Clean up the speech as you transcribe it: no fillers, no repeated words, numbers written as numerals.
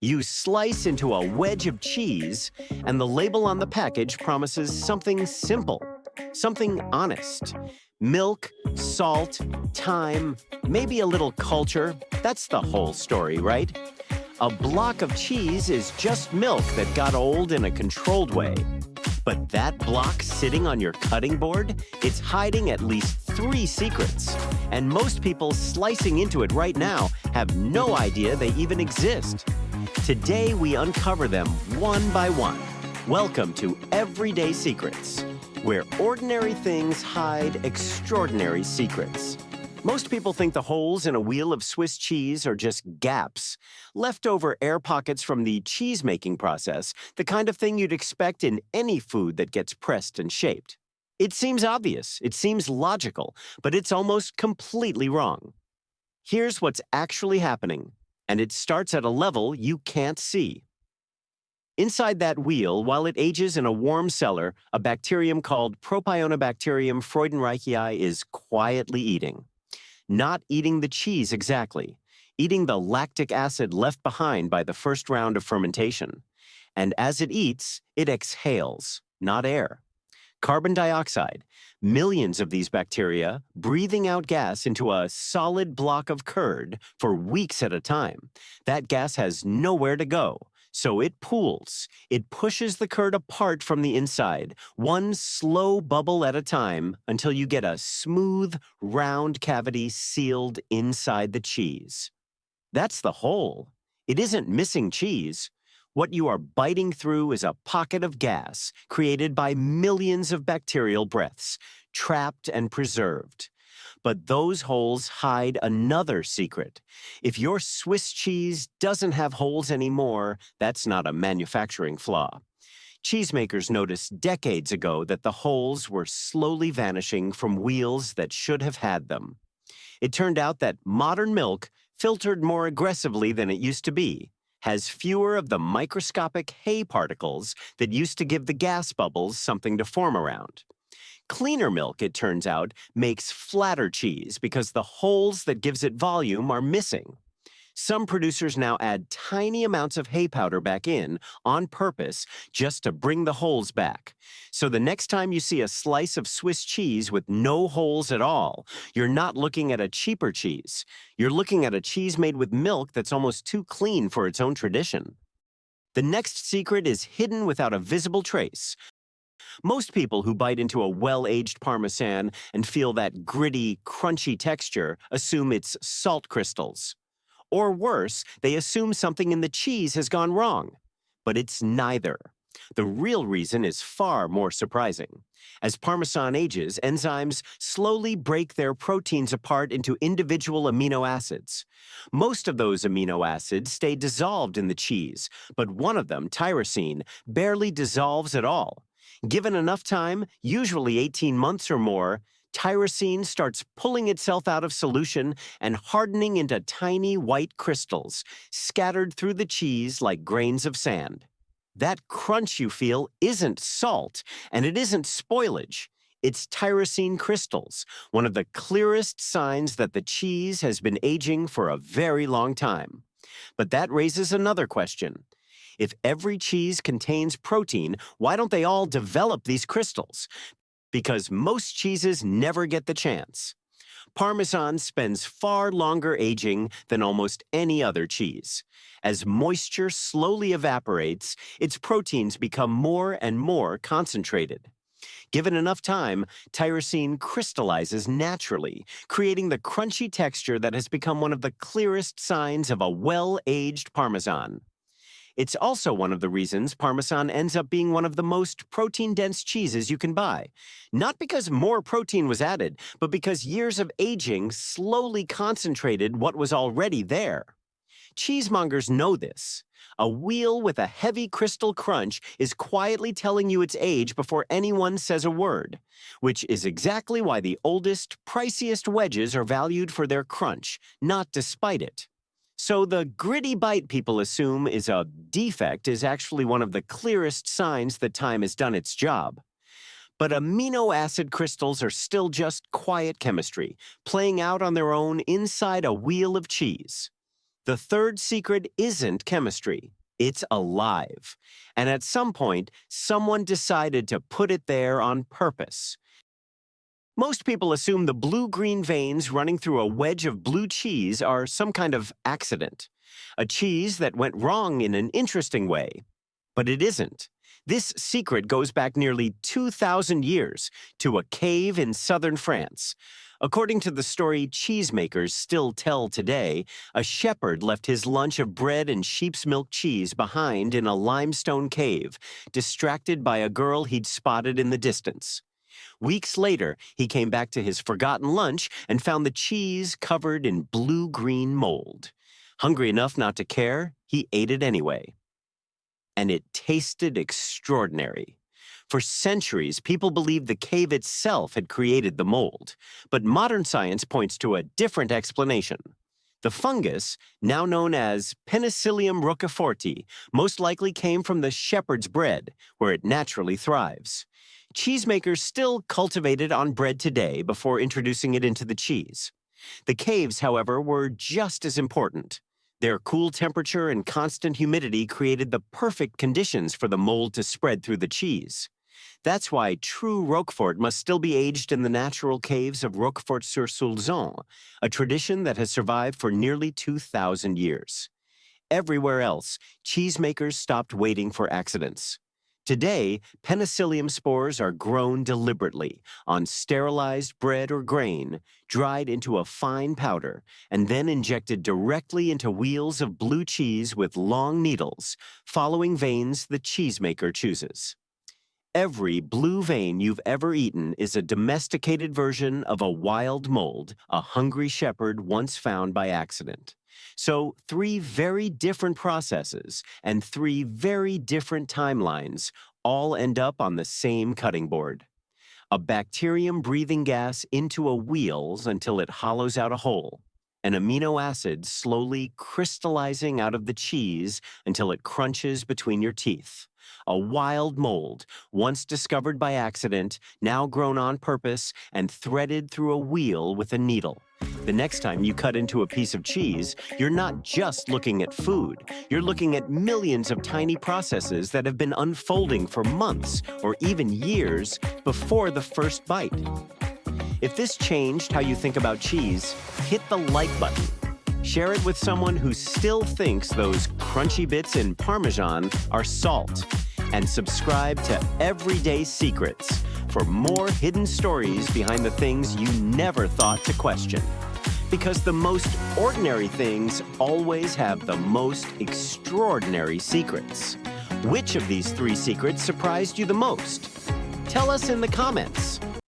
You slice into a wedge of cheese, and the label on the package promises something simple, something honest. Milk, salt, thyme, maybe a little culture. That's the whole story, right? A block of cheese is just milk that got old in a controlled way. But that block sitting on your cutting board, it's hiding at least 3 secrets. And most people slicing into it right now have no idea they even exist. Today, we uncover them one by one. Welcome to Everyday Secrets, where ordinary things hide extraordinary secrets. Most people think the holes in a wheel of Swiss cheese are just gaps, leftover air pockets from the cheese-making process, the kind of thing you'd expect in any food that gets pressed and shaped. It seems obvious, it seems logical, but it's almost completely wrong. Here's what's actually happening, and it starts at a level you can't see. Inside that wheel, while it ages in a warm cellar, a bacterium called Propionibacterium freudenreichii is quietly eating. Not eating the cheese exactly, eating the lactic acid left behind by the first round of fermentation. And as it eats, it exhales, not air. Carbon dioxide, millions of these bacteria breathing out gas into a solid block of curd for weeks at a time. That gas has nowhere to go, so it pools. It pushes the curd apart from the inside, one slow bubble at a time, until you get a smooth, round cavity sealed inside the cheese. That's the hole. It isn't missing cheese. What you are biting through is a pocket of gas created by millions of bacterial breaths, trapped and preserved. But those holes hide another secret. If your Swiss cheese doesn't have holes anymore, that's not a manufacturing flaw. Cheesemakers noticed decades ago that the holes were slowly vanishing from wheels that should have had them. It turned out that modern milk, filtered more aggressively than it used to be, has fewer of the microscopic hay particles that used to give the gas bubbles something to form around. Cleaner milk, it turns out, makes flatter cheese because the holes that gives it volume are missing. Some producers now add tiny amounts of hay powder back in on purpose just to bring the holes back. So the next time you see a slice of Swiss cheese with no holes at all, you're not looking at a cheaper cheese. You're looking at a cheese made with milk that's almost too clean for its own tradition. The next secret is hidden without a visible trace. Most people who bite into a well-aged Parmesan and feel that gritty, crunchy texture assume it's salt crystals. Or worse, they assume something in the cheese has gone wrong. But it's neither. The real reason is far more surprising. As Parmesan ages, enzymes slowly break their proteins apart into individual amino acids. Most of those amino acids stay dissolved in the cheese, but one of them, tyrosine, barely dissolves at all. Given enough time, usually 18 months or more, tyrosine starts pulling itself out of solution and hardening into tiny white crystals, scattered through the cheese like grains of sand. That crunch you feel isn't salt, and it isn't spoilage. It's tyrosine crystals, one of the clearest signs that the cheese has been aging for a very long time. But that raises another question. If every cheese contains protein, why don't they all develop these crystals? Because most cheeses never get the chance. Parmesan spends far longer aging than almost any other cheese. As moisture slowly evaporates, its proteins become more and more concentrated. Given enough time, tyrosine crystallizes naturally, creating the crunchy texture that has become one of the clearest signs of a well-aged Parmesan. It's also one of the reasons Parmesan ends up being one of the most protein-dense cheeses you can buy. Not because more protein was added, but because years of aging slowly concentrated what was already there. Cheesemongers know this. A wheel with a heavy crystal crunch is quietly telling you its age before anyone says a word, which is exactly why the oldest, priciest wedges are valued for their crunch, not despite it. So the gritty bite people assume is a defect is actually one of the clearest signs that time has done its job. But amino acid crystals are still just quiet chemistry, playing out on their own inside a wheel of cheese. The third secret isn't chemistry. It's alive. And at some point, someone decided to put it there on purpose. Most people assume the blue-green veins running through a wedge of blue cheese are some kind of accident. A cheese that went wrong in an interesting way. But it isn't. This secret goes back nearly 2,000 years to a cave in southern France. According to the story cheesemakers still tell today, a shepherd left his lunch of bread and sheep's milk cheese behind in a limestone cave, distracted by a girl he'd spotted in the distance. Weeks later, he came back to his forgotten lunch and found the cheese covered in blue-green mold. Hungry enough not to care, he ate it anyway. And it tasted extraordinary. For centuries, people believed the cave itself had created the mold, but modern science points to a different explanation. The fungus, now known as Penicillium roqueforti, most likely came from the shepherd's bread, where it naturally thrives. Cheesemakers still cultivate it on bread today before introducing it into the cheese. The caves, however, were just as important. Their cool temperature and constant humidity created the perfect conditions for the mold to spread through the cheese. That's why true Roquefort must still be aged in the natural caves of Roquefort-sur-Soulzon, a tradition that has survived for nearly 2,000 years. Everywhere else, cheesemakers stopped waiting for accidents. Today, penicillium spores are grown deliberately on sterilized bread or grain, dried into a fine powder, and then injected directly into wheels of blue cheese with long needles, following veins the cheesemaker chooses. Every blue vein you've ever eaten is a domesticated version of a wild mold a hungry shepherd once found by accident. So, 3 very different processes and 3 very different timelines all end up on the same cutting board. A bacterium-breathing gas into a wheel until it hollows out a hole. An amino acid slowly crystallizing out of the cheese until it crunches between your teeth. A wild mold, once discovered by accident, now grown on purpose and threaded through a wheel with a needle. The next time you cut into a piece of cheese, you're not just looking at food. You're looking at millions of tiny processes that have been unfolding for months or even years before the first bite. If this changed how you think about cheese, hit the like button. Share it with someone who still thinks those crunchy bits in Parmesan are salt. And subscribe to Everyday Secrets for more hidden stories behind the things you never thought to question. Because the most ordinary things always have the most extraordinary secrets. Which of these 3 secrets surprised you the most? Tell us in the comments.